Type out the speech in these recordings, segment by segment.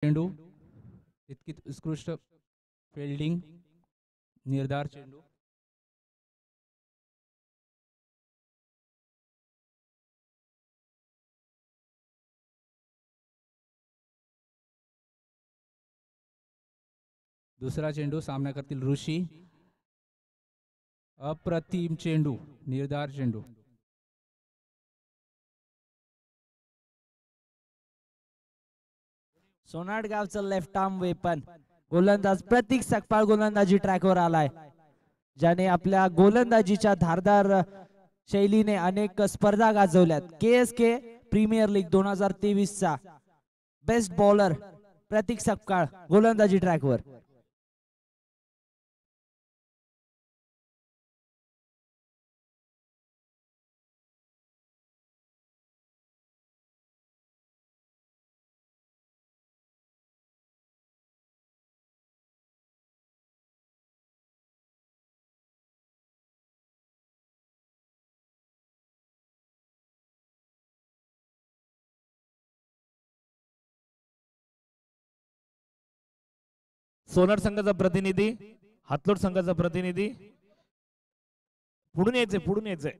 चेंडू तितकीच उत्कृष्ट फिल्डिंग, निर्धार चेंडू. दुसरा चेंडू सामना करतील ऋषी. अप्रतिम चेंडू, निर्धार चेंडू. सोनाट गावचं लेफ्ट आर्म वेपन गोलंदाज प्रतीक सकपाळ गोलंदाजी ट्रॅकवर आलाय, ज्याने आपल्या गोलंदाजीच्या धारदार शैलीने अनेक स्पर्धा गाजवल्यात. के प्रीमियर लीग 2023 चा बेस्ट बॉलर प्रतीक सकपाळ गोलंदाजी ट्रॅकवर. सोनार संघाचा प्रतिनिधी, हातलोट संघाचा प्रतिनिधी पुढून यायचंय, पुढून यायचंय.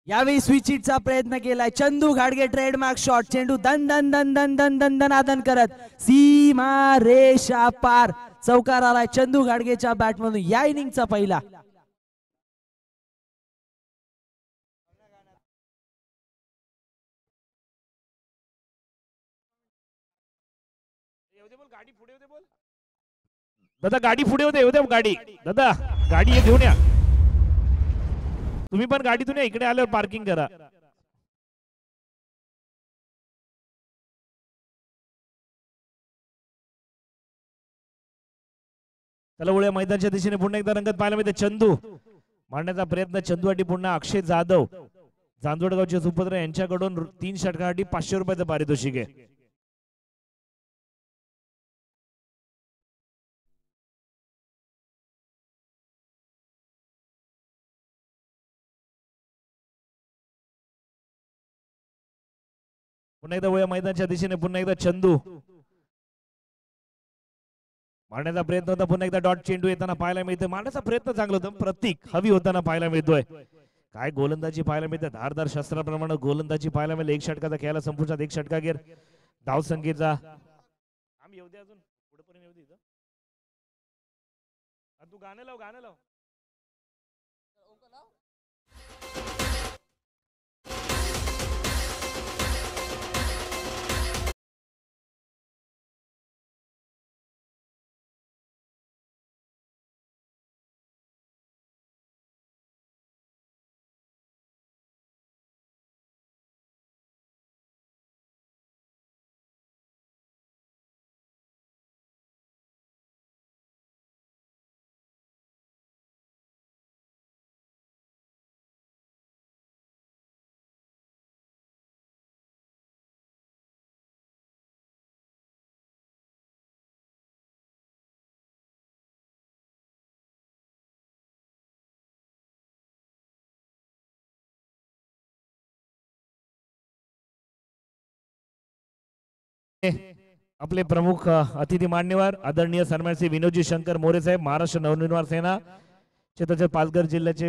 यावेळी स्विचिटचा प्रयत्न केलाय चंदू घाडगे. ट्रेडमार्क शॉट, चेंडू दन दन दन दन दन दन दनादन करत सीमा रेषा पार चौकार आलाय चंदू घाडगेच्या बॅटमधून. या इनिंगचा पहिला. दादा गाडी पुढे होते, होते गाडी. दादा गाडी घेऊन या, तुम्ही पण गाडीतून या, इकडे आल्यावर पार्किंग करा. तलवळ्या मैदानाच्या दिशेने पुन्हा एकदा रंगत पाहायला मिळते. चंदू मारण्याचा प्रयत्न, चंदूसाठी पुन्हा अक्षय जाधव चांदवडगावचे सुपुत्र यांच्याकडून 3 षटकासाठी 500 रुपयाचं पारितोषिक आहे. पुन्हा एकदा वया मैदानाच्या दिशेने पुन्हा एकदा चंदू मारण्याचा प्रयत्न होता. पुन्हा एकदा डॉट चेंडू येताना पाहायला मिळते. मारण्याचा प्रयत्न चांगला होता, प्रतीक हवी होताना पाहायला मिळतोय. काय गोलंदाजी पाहायला मिळते, धारदार शस्त्राप्रमाणे गोलंदाजी पाहायला मिळेल. 1 षटकाचा खेळायला संपुष्टात 1 षटका गेर धाव संख्येचा. आम्ही येऊ दे अजून पुढे पर्यंत येऊ दे. इथं तू गाणं लाव, गाणं लाव. आपले प्रमुख अतिथी मान्यवर आदरणीय सन्मान श्री विनोदजी शंकर मोरे साहेब, महाराष्ट्र नवनिर्माण सेना क्षेत्राचे पालघर जिल्ह्याचे,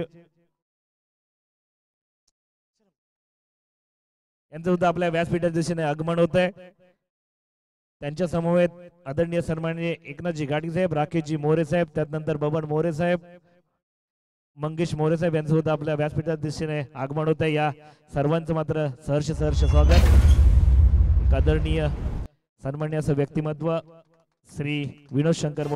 यांचं सुद्धा आपल्या व्यासपीठाच्या दिशेने आगमन होत आहे. त्यांच्या समवेत आदरणीय सन्माननीय एकनाथजी घाटगे साहेब, राकेशजी मोरे साहेब, त्यानंतर बबन मोरे साहेब, मंगेश मोरे साहेब यांचं सुद्धा आपल्या व्यासपीठाच्या दिशेने आगमन होत आहे. या सर्वांचं मात्र सहर्ष स्वागत. आदरणीय सन्माननीय असं व्यक्तिमत्व श्री विनोद शंकर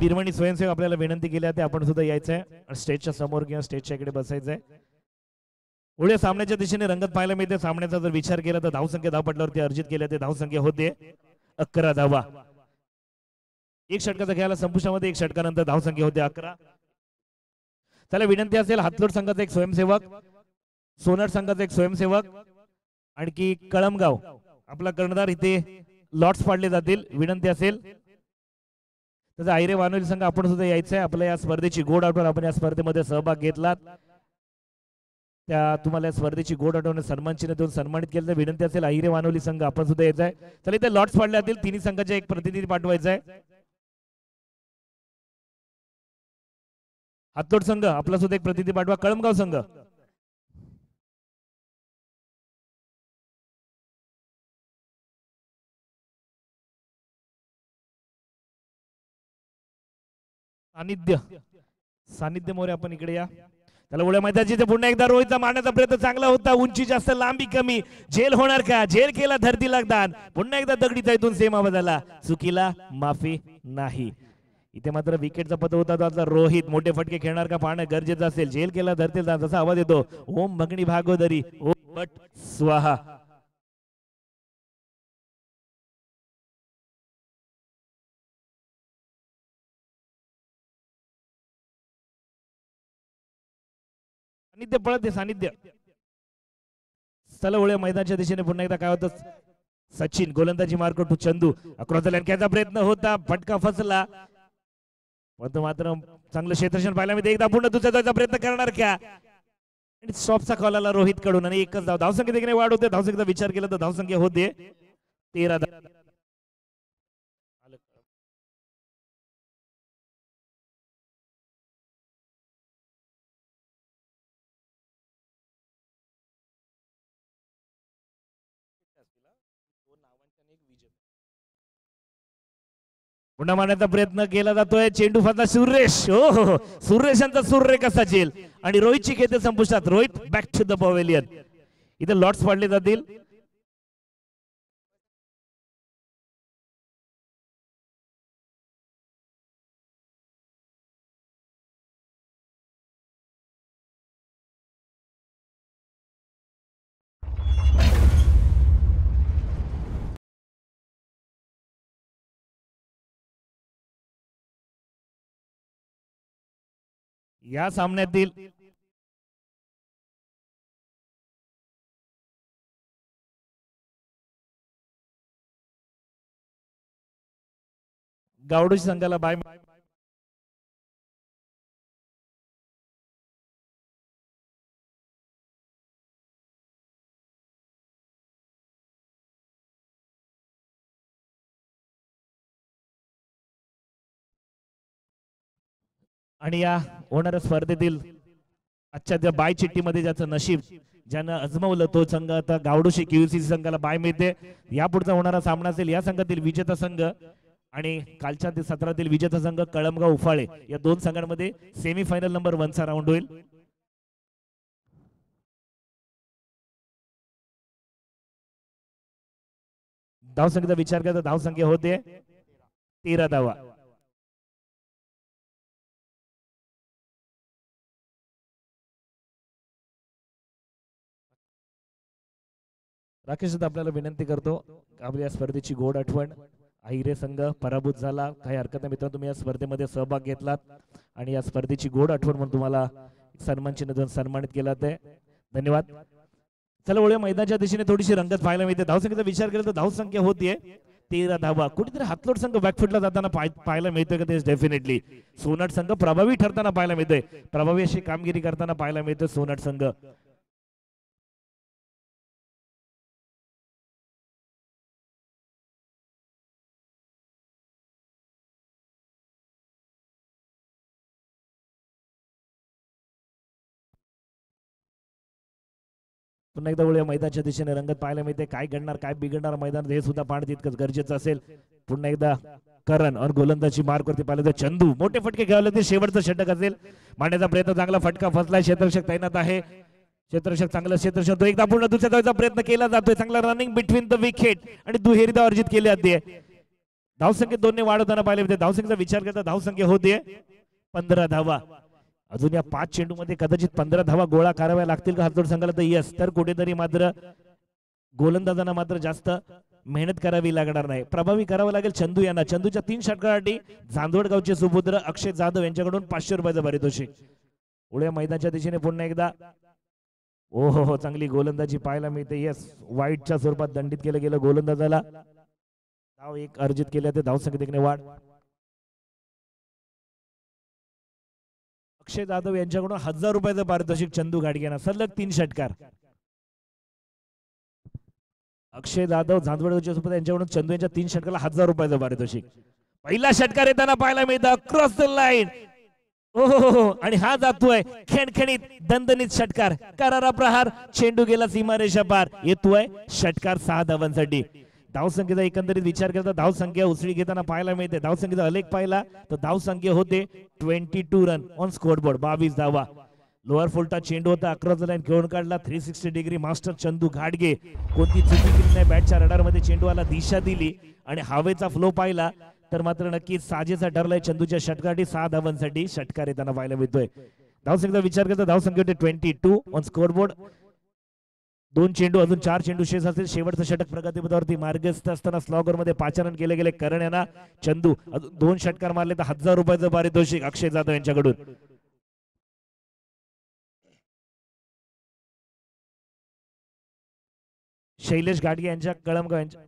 बिरमणी स्वयंसेवक आपल्याला विनंती केली आहे आपण सुद्धा यायचंय स्टेजच्या समोर किंवा स्टेजच्या इकडे बसायचंय. पुढे सामन्याच्या दिशेने रंगत पाहायला मिळते. सामन्याचा जर विचार केला तर धावसंख्या धावपटलावरती अर्जित केल्या ते धावसंख्या होते 11 धावा. एक षटकाचा खेळाला संपुष्टामध्ये एक षटकानंतर धावसंख्या होते 11. त्याला विनंती असेल हातलोट संघाचा एक स्वयंसेवक, सोनट संघाचा एक स्वयंसेवक, आणखी कळमगाव आपला कर्णधार इथे लॉट्स पाडले जातील. विनंती असेल त्याचा आयरे वानोली संघ आपण सुद्धा यायचंय. आपल्या या स्पर्धेची गोड आठवण आपण या स्पर्धेमध्ये सहभाग घेतलात त्या तुम्हाला या स्पर्धेची गोड आठवण सन्मान चिन्ह देऊन सन्मानित केलं. तर विनंती असेल आहिरे वानोली संघ आपण सुद्धा यायचंय. चला इथे लॉट्स पाडले जातील. तिन्ही संघाचे एक प्रतिनिधी पाठवायचा आहे. हातोड संघ आपला सुद्धा एक प्रतिनिधी पाठवा. कळमगाव संघ सानिध्य मोरे आपण इकडे या. त्याला उड्या मैदानाची पुन्हा एकदा रोहितचा मारण्याचा प्रयत्न चांगला होता. उंची जास्त लांबी कमी. झेल होणार का? झेल केला धरतीला दान. पुन्हा एकदा दगडीचा इथून सेम आवाज आला. चुकीला माफी नाही. इथे मात्र विकेटचा पद होता तो आता रोहित. मोठे फटके खेळणार का पाहणं गरजेचं असेल. झेल केला धरतीला दान जसा आवाज येतो ओम भगणी भागोदरी ओम भट स्वाहा. सानिध्य पळत सानिध्य. चला ओळ्या मैदानाच्या दिशेने पुन्हा एकदा काय होतं. सचिन गोलंदाजी मार्क टू चंदू अक्रॉस लँक्याचा प्रयत्न होता. फटका फसला पण मात्र चांगलं क्षेत्ररक्षण पाहायला मिळते. एकदा पुन्हा दुसऱ्या प्रयत्न करणार का? आणि स्टॉपचा कॉल आला रोहित कडून आणि एकच धाव. धावसंख्या देखील वाढ होते. धावसंख्येचा विचार केला तर धावसंख्या होते 13. पुन्हा मारण्याचा प्रयत्न केला जातोय. चेंडू फसला. सुरेश हो सुरेश यांचा सूर्य कसा झेल आणि रोहितची खेळ संपुष्टात. Rohit back to the pavilion. इथे लॉट्स पाडले जातील. या सामन्यातील गावडोशी संघाला बाय. आणि या होणाऱ्या स्पर्धेतील आजच्या त्या बाय चिठ्ठीमध्ये ज्याचं नशीब ज्यानं अजमावलं तो संघ आता गावडोशी QCC संघाला बाय मिळते. यापुढचा होणारा सामना असेल या संघातील विजेता संघ आणि कालच्या सत्रातील विजेता संघ कळमगाव उफाळे या दोन संघांमध्ये सेमीफायनल नंबर 1 चा राऊंड होईल. धावसंख्येचा विचार केला तर धावसंख्या होते 13 धावा. राकेश आपल्याला विनंती करतो आपल्या स्पर्धेची गोड आठवण. आहिरे संघ पराभूत झाला काही हरकत नाही मित्रांनो. तुम्ही या स्पर्धेमध्ये सहभाग घेतलात आणि या स्पर्धेची गोड आठवण म्हणून तुम्हाला सन्मान चिन्ह देऊन सन्मानित केला ते धन्यवाद. चला ओळ्या मैदानाच्या दिशेने थोडीशी रंगत पाहायला मिळते. धावसंख्येचा विचार केला तर धावसंख्या होतीये 13 धावा. कुठेतरी हातलोट संघ बॅकफुटला जाताना पाहायला मिळतोय का? ते डेफिनेटली सोनट संघ प्रभावी ठरताना पाहायला मिळतोय. प्रभावी अशी कामगिरी करताना पाहायला मिळतोय सोनट संघ. पुन्हा एकदा ओळ्या मैदानाच्या दिशेने रंगत पाहायला मिळते. काय घडणार काय बिघडणार मैदान हे सुद्धा पाहणं तितकंच गरजेचं असेल. पुन्हा एकदा करण और गोलंदाजी मार्क वरती पाहिलं तर चंदू मोठे फटके खेळले ते शेवटचं षटक असेल. मारण्याचा प्रयत्न चांगला फटका फसलाय. क्षेत्ररक्षक तैनात आहे. क्षेत्ररक्षक चांगलं क्षेत्ररक्षक तो एकदा पुन्हा दुसऱ्या धावेचा प्रयत्न केला जातोय. चांगला रनिंग बिटवीन द विकेट आणि दुहेरी धाव अर्जित केली जाते. धावसंख्येत 2 ने वाढवताना पाहिले होते. धावसंख्येचा विचार करता धावसंख्या होते 15 धावा. अजून या 5 चेंडू मध्ये कदाचित 15 धावा गोळा कराव्या लागतील का हातोड संघाला, तर यस. तर कुठेतरी मात्र गोलंदाजांना मात्र जास्त मेहनत करावी लागणार नाही, प्रभावी करावं लागेल चंदू यांना. चंदूच्या 3 षटकांसाठी जांदवडगावचे सुपुत्र अक्षय जाधव यांच्याकडून 500 रुपयाचं पारितोषिक. उड्या मैदानाच्या दिशेने पुन्हा एकदा हो चांगली गोलंदाजी पाहायला मिळते. यस, वाईटच्या स्वरूपात दंडित केलं गेलं गोलंदाजाला. धाव एक अर्जित केले ते धावसंख्येत 1 ने वाढ. अक्षय जाधव यांच्याकडून 1000 रुपयाचं पारितोषिक चंदू घाडगे यांना. सलग 3 षटकार. अक्षय जाधव जांदवडगावचे सुपुत्र यांच्याकडून चंदू यांच्या 3 षटकाला 1000 रुपयाचं पारितोषिक. पहिला षटकार येताना पाहायला मिळतं क्रॉस द लाईन. हो आणि हा जातोय खणखणीत दणदणीत षटकार. करारा प्रहार, चेंडू गेला सीमारेषा पार. येतोय षटकार 6 धावांसाठी. धावसंख्येचा एकंदरीत विचार करता धावसंख्या उसळी घेताना पाहायला मिळते. धावसंख्येचा अलेख पाहिला तर धावसंख्या होते 22 रन ऑन स्कोरबोर्ड, 22 धावा. लोअर फुलटा चेंडू होता, अक्रॉस द लाईन घेऊन काढला. 360 डिग्री मास्टर चंदू घाडगे. कोणती चुकी केली नाही, बॅटच्या रडार मध्ये चेंडूला दिशा दिली आणि हवेचा फ्लो पाहिला तर मात्र नक्कीच साजेसा ठरलाय चंदूच्या षटकासाठी. 6 धावांसाठी षटकार येताना पाहायला मिळतोय. धावसंख्येचा विचार करता धावसंख्या होते 22 ऑन स्कोरबोर्ड. 2 चेंडू, अजून 4 चेंडू शेष असतील. शेवटचं षटक प्रगतीपथावरती मार्गस्थ असताना स्लॉगर मध्ये 5 रन केले गेले करण यांना. चंदू अजून 2 षटकार मारले तर 1000 रुपयाचं पारितोषिक अक्षय जाधव यांच्याकडून. शैलेश घाडगे यांच्या कळमगाव यांच्या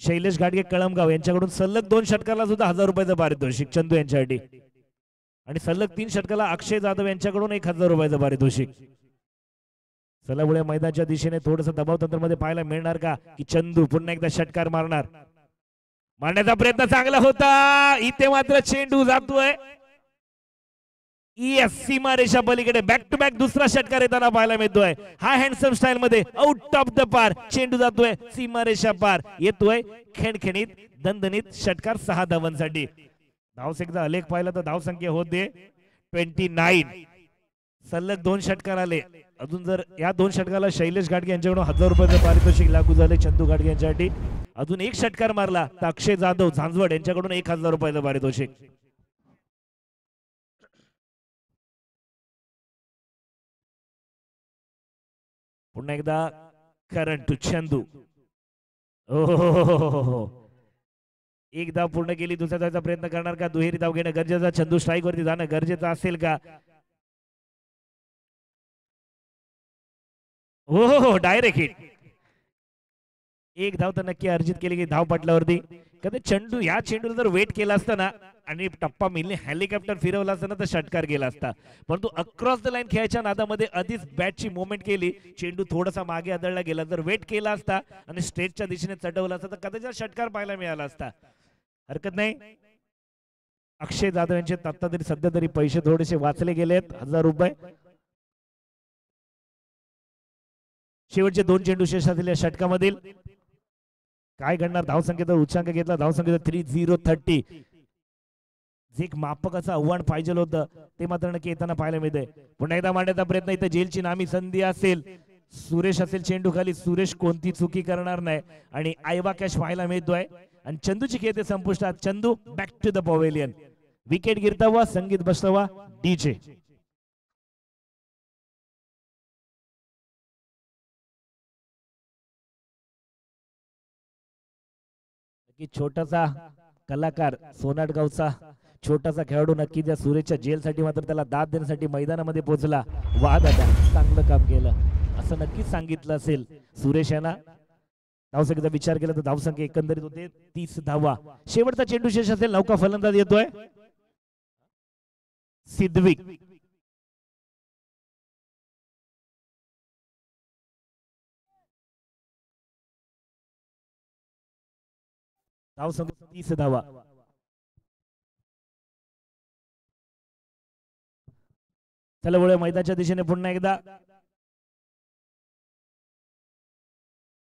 शैलेश घाडगे कळमगाव यांच्याकडून सलग 2 षटकाला सुद्धा 1000 रुपयाचं पारितोषिक चंदू यांच्यासाठी. आणि सलग 3 षटकाला अक्षय जाधव यांच्याकडून 1000 रुपयाचं पारितोषिक. चला पुढे मैदानाच्या दिशेने थोडस दबाव तंत्र मध्ये पाहायला मिळणार का की चंदू पुन्हा एकदा षटकार मारणार. मारण्याचा प्रयत्न चांगला होता, इथे मात्र चेंडू जातोय सीमारेषा पलीकडे. बॅक टू बॅक दुसरा षटकार येताना पाहायला मिळतोय. हा हँडसम स्टाईल मध्ये आउट ऑफ द पार, चेंडू जातोय सीमारेषा पार. येतोय खणखणीत दणदणीत षटकार 6 धावांसाठी. धावसंख्येचा अलेख पाहिला तर धावसंख्या होते 29. सलग 2 षटकार आले. अजून जर या 2 षटकाला शैलेश घाडगे यांच्याकडून 1000 रुपयाचं पारितोषिक लागू झाले चंदू घाडगे यांच्यासाठी. अजून 1 षटकार मारला तर अक्षय जाधव झांजवड यांच्याकडून 1000 रुपयाचं पारितोषिक. पुन्हा एकदा करण टू चंदू. एक धाव पूर्ण केली, दुसऱ्या धावचा प्रयत्न करणार का, दुहेरी धाव घेणं गरजेचं, चंदू स्ट्राईक वरती जाणं गरजेचं असेल का. हो डायरेक्ट हिट. एक धाव तर नक्की अर्जित केली की धाव पटलावरती. कधी चेंडू या चेंडूला जर वेट केला असता ना आणि टप्पा मिलने हेलिकॉप्टर फिरवला असता ना तर षटकार गेला असता. परंतु अक्रॉस द लाईन खेळायच्या नादामध्ये आधीच बॅटची मुवमेंट केली, चेंडू थोडासा मागे आदळला गेला. जर वेट केला असता आणि स्ट्रेटच्या दिशेने चढवला असता तर कदाचित षटकार पाहायला मिळाला असता. हरकत नाही. अक्षय जाधव यांचे आता तरी सध्या तरी पैसे थोडेसे वाचले गेलेत, 1000 रुपये. शेवटचे 2 चेंडू शेष असलेल्या षटकामधील काय घडणार. धावसंख्येचा उच्चांक घेतला, धावसंख्येचा 3030. जे एक मापक असं आव्हान पाहिजे होतं ते मात्र नक्की येताना पाहायला मिळते. पुन्हा एकदा मांडण्याचा प्रयत्न, इथे जेलची नामी संधी असेल. सुरेश असेल चेंडू खाली, सुरेश कोणती चुकी करणार नाही आणि आयबा कॅश पाहायला मिळतोय. आणि चंदूची खेळ ते संपुष्टात. Chandu back to the pavilion. Wicket गिरतावा, संगीत बसतावा, डीजे. छोटासा कलाकार सोनाटगावचा छोटासा खेळाडू नक्की त्या सुरेशच्या जेलसाठी मात्र त्याला दाद देण्यासाठी मैदानामध्ये पोहोचला. वा दादा, चांगलं काम केलं असं नक्कीच सांगितलं असेल सुरेश यांना. धावसंख्येचा विचार केला तर धावसंख्या एकंदरीत होते 30 धावा. शेवटचा चेंडू शेष असेल. नौका फलंदाज येतोय सिद्विक. धावसंख्या 30 धावा. चला बोलूया मैदानाच्या दिशेने पुन्हा एकदा.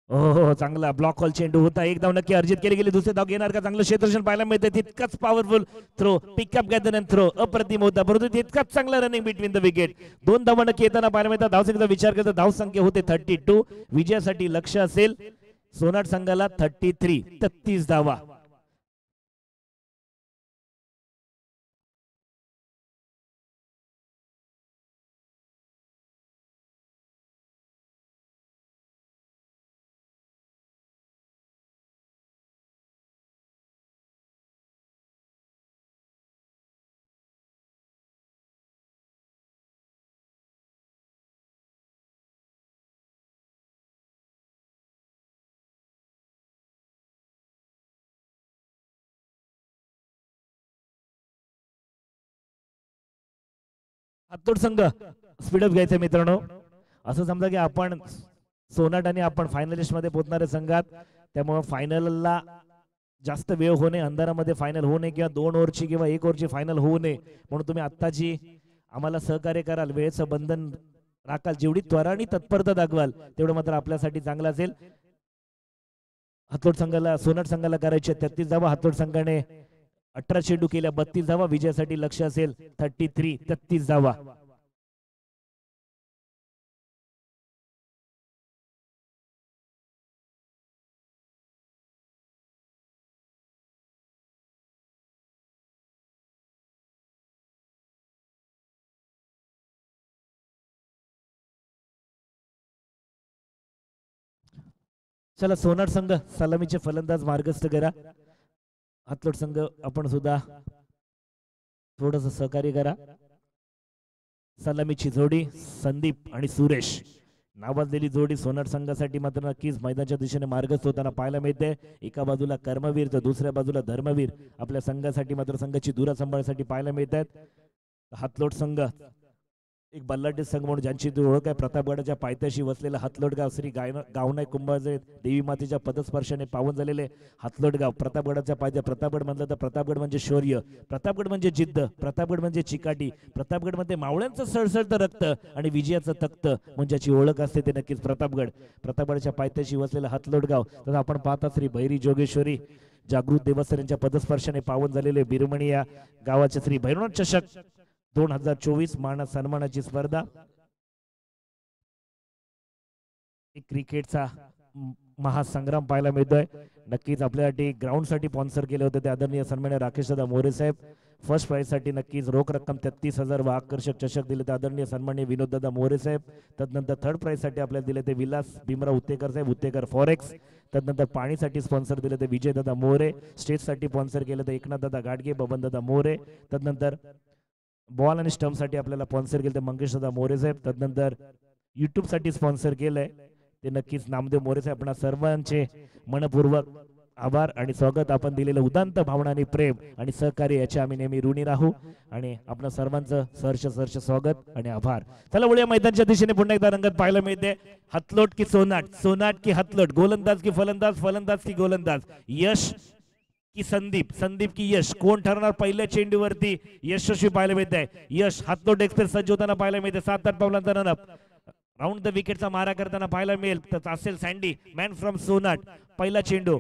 हो चांगला ब्लॉक हॉल चेंडू होता. एक धाव नक्की अर्जित केली गेली. दुसरे धाव घेणार का, चांगलं क्षेत्ररक्षण पाहायला मिळते. तितकाच powerful throw, pickup gather and throw अप्रतिम होता, परंतु तितकाच चांगला रनिंग बिटवीन द विकेट. 2 धावा नक्की येताना पाहायला मिळतात. धावसंख्येचा विचार करता धावसंख्या होते 32. विजयासाठी लक्ष असेल सोनाट संघाला 33 धावा. हातोड संघ स्पीडअप घ्यायचं मित्रांनो. असं समजा की आपण सोनाट आणि आपण फायनलिस्ट मध्ये पोहोचणारे संघात, त्यामुळे फायनलला जास्त वेळ होऊ नये, अंधारामध्ये फायनल होऊ नये किंवा 2 ओव्हरची किंवा 1 ओव्हरची फायनल होऊ नये, म्हणून तुम्ही आत्ताची आम्हाला सहकार्य कराल, वेळेचं बंधन राखाल, जेवढी त्वरा आणि तत्परता दाखवाल तेवढं मात्र आपल्यासाठी चांगलं असेल. हातोड संघाला सोनाट संघाला करायचे 33 धावा. हातोड संघाने 18 चेंडू केल्या 32 धावा. विजयासाठी लक्ष असेल 33 धावा. चला सोनाट संघ सलामीचे फलंदाज मार्गस्थ करा. हातलोट संघ आपण सुद्धा थोडस सहकार्य करा. सलामीची जोडी संदीप आणि सुरेश नावाजलेली जोडी सोनाट संघासाठी मात्र नक्कीच मैदानाच्या दिशेने मार्गस्थ होताना पाहायला मिळते. एका बाजूला कर्मवीर तर दुसऱ्या बाजूला धर्मवीर आपल्या संघासाठी मात्र संघाची धुरा सांभाळण्यासाठी पाहायला मिळतात. हातलोट संघ एक बल्लाढ्य संघ म्हणून ज्यांची ओळख आहे, प्रतापगडाच्या पायथ्याशी वसलेला हातलोटगाव श्री गावनाय कुंभारजे देवी मातेच्या पदस्पर्शाने पावन झालेले हातलोटगाव प्रतापगडाच्या पायथ्या. प्रतापगड म्हणलं तर प्रतापगड म्हणजे शौर्य, प्रतापगड म्हणजे जिद्द, प्रतापगड म्हणजे चिकाटी, प्रतापगड मध्ये मावळ्यांचं सळसळतं रक्त आणि विजयाचं तख्त म्हणजे ज्याची ओळख असते ते नक्कीच प्रतापगड. प्रतापगडाच्या पायथ्याशी वसलेला हातलोटगाव. तर आपण पाहता श्री भैरी जोगेश्वरी जागृत देवस्थान यांच्या पदस्पर्शाने पावन झालेले बिरमणी या गावाचे श्री भैरवनाथ चषक 2024 मान सन्मानाची स्पर्धा. क्रिकेटचा महासंग्राम पाहायला मिळतोय. नक्कीच आपल्यासाठी ग्राउंड साठी स्पॉन्सर केले होते ते आदरणीय सन्माननीय राकेश दादा मोरे साहेब. फर्स्ट प्राइज साठी नक्कीच रोख रक्कम 33,000 व आकर्षक चषक दिले ते आदरणीय सन्माननीय विनोद दादा मोरे साहेब. तदनंतर थर्ड प्राइज साठी आपल्याला दिले ते विलास भीमराव उत्तेकर साहेब, उत्तेकर फॉरेक्स. तदनंतर पाणीसाठी स्पॉन्सर दिले ते विजय दादा मोरे. स्टेज साठी स्पॉन्सर केले ते एकनाथ दादा गाडगे, बबन दादा मोरे. तदनंतर बॉल आणि स्टंप साठी आपल्याला स्पॉन्सर केले ते मंगेश दादा मोरे साहेब. तदनंतर युट्यूब साठी स्पॉन्सर केलंय ते नक्कीच नामदेव मोरे साहेब. आपणा सर्वांचे मनपूर्वक आभार आणि स्वागत. आपण दिलेलं उदांत भावना आणि प्रेम आणि सहकार्य याचे आम्ही नेहमी ऋणी राहू आणि आपल्या सर्वांचं सहर्ष स्वागत आणि आभार. चला वळूया मैदानाच्या दिशेने पुन्हा एकदा रंगत पाहायला मिळते. हातलोट की सोनाट, सोनाट की हातलोट, गोलंदाज की फलंदाज, फलंदाज की गोलंदाज, यश की संदीप, संदीप की यश, कोण ठरणार पहिल्या चेंडूवरती यशस्वी पाहायला मिळत आहे. यश हातलोट एक्सप्रेस सज्ज होताना पाहायला मिळते. 7-8 पावलांचा रनअप राऊंड द विकेटचा मारा करताना पाहायला मिळेल. तर असेल सँडी मॅन फ्रॉम सोनाट. पहिला चेंडू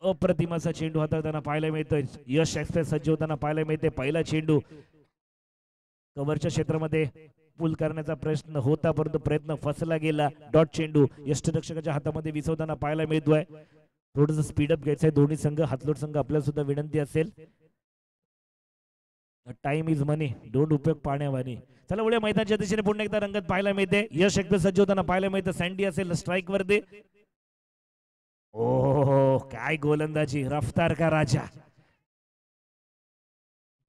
अप्रतिम असा चेंडू हाताळताना पाहायला मिळतोय. यश एक्सप्रेस सज्ज होताना पाहायला मिळते. पहिला चेंडू कव्हरच्या क्षेत्रामध्ये पूल करण्याचा प्रयत्न होता परंतु प्रयत्न फसला गेला. डॉट चेंडू यष्टरक्षकाच्या हातामध्ये विसवताना पाहायला मिळतोय. थोडस स्पीडअप घ्यायचं आहे दोन्ही संघ. हातलोट संघ आपल्याला सुद्धा विनंती असेल, टाइम इज मनी, डोंट उपयोग पाण्यावानी. चला उड्या मैदानाच्या दिशेने पुन्हा एकदा रंगत पाहायला मिळते. यश एकदा सज्ज होताना पाहायला मिळतं. सँडी असेल स्ट्राईक वरती. ओ काय गोलंदाजी, रफ्तार का राजा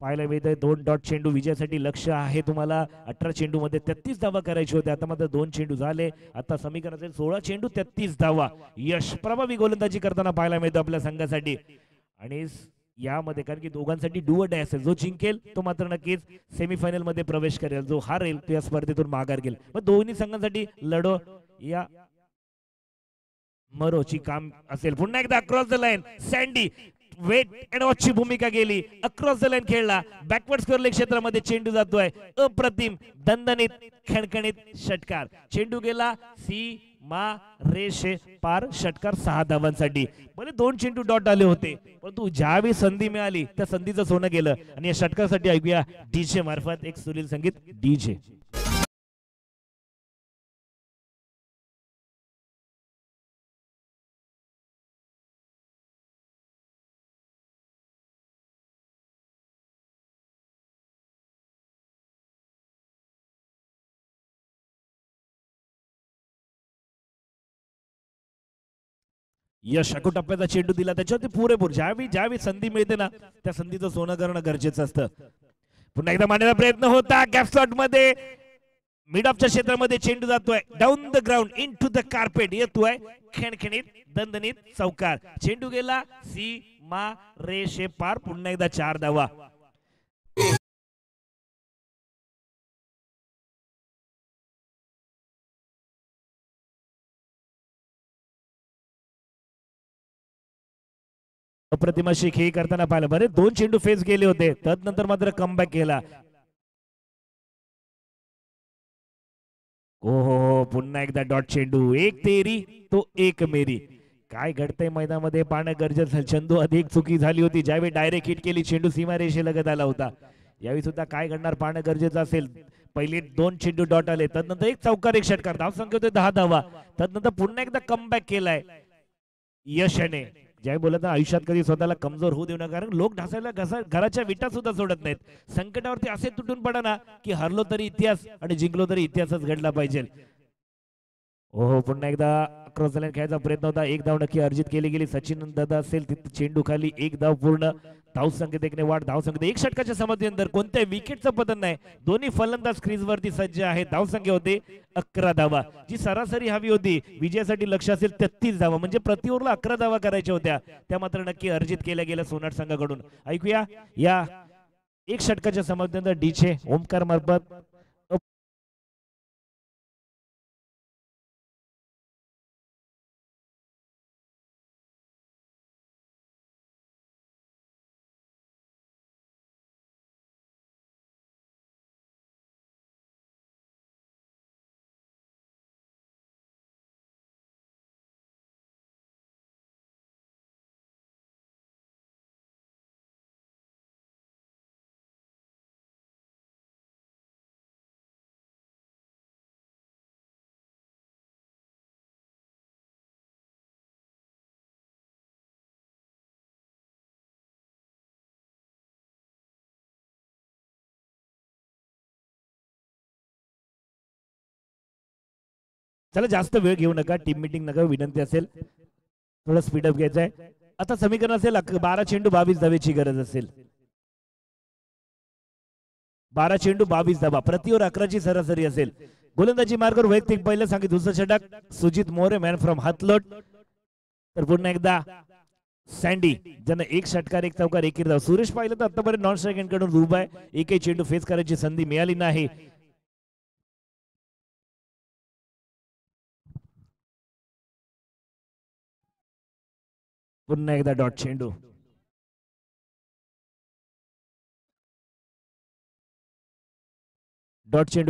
पाहायला मिळतंय. 2 डॉट चेंडू विजयासाठी लक्ष आहे तुम्हाला. 18 चेंडू मध्ये 33 धावा करायचे होते. आता मात्र 2 चेंडू झाले. आता समीकरण असेल 16 चेंडू 33 धावा. यश प्रभावी गोलंदाजी करताना पाहायला मिळतो आपल्या संघासाठी. आणि यामध्ये कारण की दोघांसाठी डू अ डाय असेल, जो जिंकेल तो मात्र नक्कीच सेमीफायनल मध्ये प्रवेश करेल, जो हारेल तो या स्पर्धेतून माघार घेईल. मग दोन्ही संघांसाठी लढो या मरोची काम असेल. पुन्हा एकदा अक्रॉस द लाईन सँडी वेट अँड वॉचची भूमिका गेली. अक्रॉस द लाईन खेळला. बॅकवर्ड स्क्वेअर लेग क्षेत्रामध्ये चेंडू जातोय. अप्रतिम दणदणीत खणखणीत षटकार. चेंडू गेला सीमा रेषे पार. षटकार 6 धावांसाठी. भले 2 चेंडू डॉट आले होते परंतु ज्यावेळी संधी मिळाली त्या संधीचं सोनं गेलं. आणि या षटकारासाठी ऐकूया डीजे मार्फत एक सुनील संगीत. डीजे यश टप्प्याचा चेंडू दिला त्याच्यावरती पुरेपूर ज्यावेळी संधी मिळते ना त्या संधीचं सोनं करणं गरजेचं असतं. पुन्हा एकदा मांडण्याचा प्रयत्न होता गॅप स्लॉट मध्ये मिड ऑफच्या क्षेत्रामध्ये चेंडू जातोय down the ground into the carpet येतोय खणखणीत दणदणीत चौकार चेंडू गेला सीमा रेषे पार पुन्हा एकदा 4 धावा. अप्रतिमाशी खेळ करताना पाहिलं बरे 2 चेंडू फेस गेले होते तदनंतर मात्र कमबॅक केला. हो पुन्हा एकदा डॉट चेंडू एक तेरी तो एक मेरी. काय घडतंय मैदानामध्ये पाहणं गरजेचं. चंदू अधिक चुकी झाली होती ज्यावेळी डायरेक्ट हिट केली चेंडू सीमारेषे लगत आला होता. यावेळी सुद्धा काय घडणार पाहणं गरजेचं असेल. पहिले 2 चेंडू डॉट आले तदनंतर एक चौकार एक षटकार धाव संख्या होते 10 धावा. तदनंतर पुन्हा एकदा कमबॅक केलाय यशने. ज्यावेळी बोलत आयुष्यात कधी स्वतःला कमजोर होऊ देऊ नका कारण लोक ढासायला घराच्या विटा सुद्धा सोडत नाहीत. संकटावरती असे तुटून पडा ना की हरलो तरी इतिहास आणि जिंकलो तरी इतिहासच घडला पाहिजे. हो पुन्हा एकदा क्रॉस लाईन खेळायचा प्रयत्न होता. 1 धाव नक्की अर्जित केली गेली. सचिन दादा असेल तिथे चेंडू खाली 1 धाव पूर्ण. धाव संख्येत एकने वाढ धाव संख्येत 1 षटकाच्या समतेनंतर कोणत्या विकेटचं पतन नाही. दोन्ही फलंदाज क्रीज वरती सज्ज आहे. धाव संख्या होते 11 धावा. जी सरासरी हवी होती विजयासाठी लक्ष असेल 33 धावा म्हणजे प्रति ओव्हरला 11 धावा करायच्या होत्या त्या मात्र नक्की अर्जित केल्या गेल्या सोनाट संघाकडून. ऐकूया या 1 षटकाच्या समतेनंतर डीचे ओमकार मार्फत चला जास्त वेळ घेऊ नका. टीम मीटिंग नका विनंती असेल थोडं स्पीडअप घ्यायचं आहे. आता समीकरण असेल 12 चेंडू 22 धावेची गरज असेल. 12 चेंडू 22 धावा प्रति ओव्हर 11 ची सरासरी असेल. गोलंदाजी मार्गावर वैयक्तिक पहिलं सांगित दुसरं षटक सुजित मोरे मॅन फ्रॉम हातलोट. तर पुन्हा एकदा सँडी ज्यांना 1 षटकार 1 चौकार 1 धाव. सुरेश पाहिलं तर आतापर्यंत नॉन स्ट्रायक कडून रुबाय एकही चेंडू फेस करायची संधी मिळाली नाही. पुन्हा एकदा डॉट चेंडू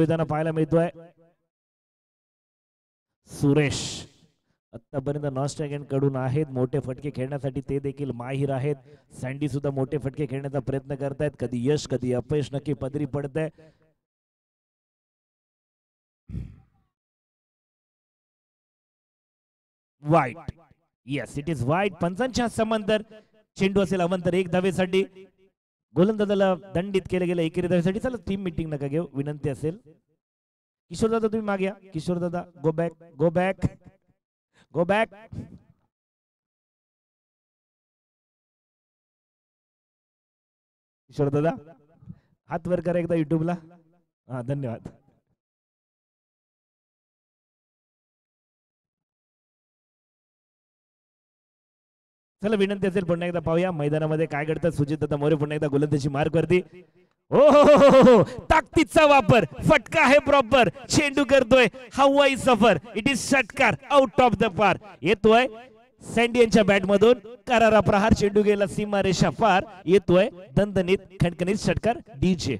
येताना पाहायला मिळतोय. सुरेश आतापर्यंत नॉन स्ट्रायक कडून आहेत मोठे फटके खेळण्यासाठी ते देखील माहिर आहेत. सँडी सुद्धा मोठे फटके खेळण्याचा प्रयत्न करतायत. कधी यश कधी अपयश नक्की पदरी पडतंय. वाईट येस इट इज वाईट. पंचांच्या समांतर चेंडू असेल अवंतर 1 धावेसाठी. गोलंदाजाला दंडित केलं गेलं 1 धावेसाठी. चला टीम मीटिंग नका घेऊ विनंती असेल. किशोर दादा तुम्ही मागे या. किशोर दादा go back go back go back. Kishore दादा हात वर करा एकदा युट्यूबला. हा धन्यवाद. चला विनंती असेल पुन्हा एकदा पाहूया मैदानामध्ये काय घडतं. सुजित दादा मोरे पुन्हा एकदा गोलंदाजी मार्क वरती. हो ताकदीचा वापर फटका आहे प्रॉपर. चेंडू करतोय हवाई सफर. इट इज षटकार आउट ऑफ द पार. येतोय सँडी यांच्या बॅट मधून करारा प्रहार. चेंडू गेला सीमारेषा पार. येतोय दणदणीत खणखणीत षटकार डीजे.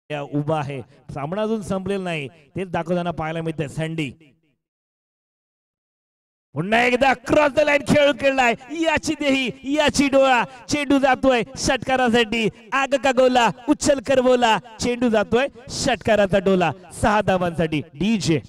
उभा आहे. सामना अजून संपलेला नाही, तेच दाखवताना पाहायला मिळते. सँडी पुन्हा एकदा क्रॉस द लाईन खेळ खेळलाय. याची देही याची डोळा. चेंडू जातोय षटकारासाठी. आग का गोला उच्छल कर बोला. चेंडू जातोय षटकाराचा डोला. 6 धावांसाठी डीजे.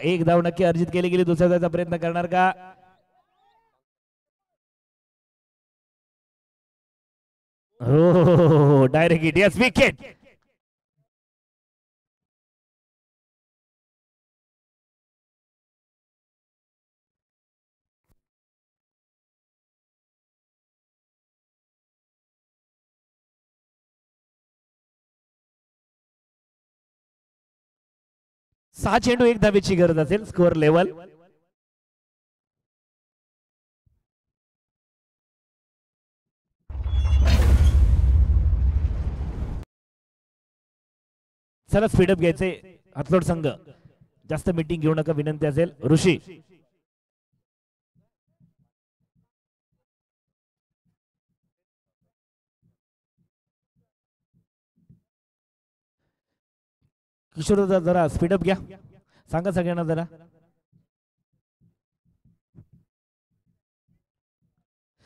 एक धाव नक्की अर्जित केली गेली. दुसऱ्या धावाचा प्रयत्न करणार का? हो डायरेक्ट हिट. Yes wicket. सहा चेंडू 1 धावेची गरज असेल. Score level. चला स्पीडअप घ्यायचे हातलोट संघ. जास्त मीटिंग घेऊ नका विनंती असेल. ऋषी किशोर जरा स्पीडअप घ्या. सांगा सगळ्यांना जरा.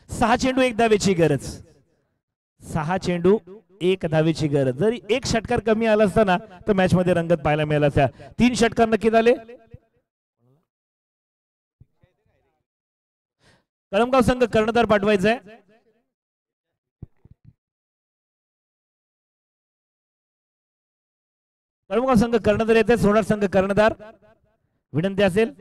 सहा चेंडू 1 धावेची गरज. 6 चेंडू 1 धावेची गरज. जरी एक षटकार कमी आला असता ना तर मॅच मध्ये रंगत पाहायला मिळाला असता. 3 षटकार नक्की झाले. कळमगाव संघ कर्णधार पाठवायचा आहे. कळमगाव संघ कर्णधार येते. सोनार संघ कर्णधार विनंती असेल.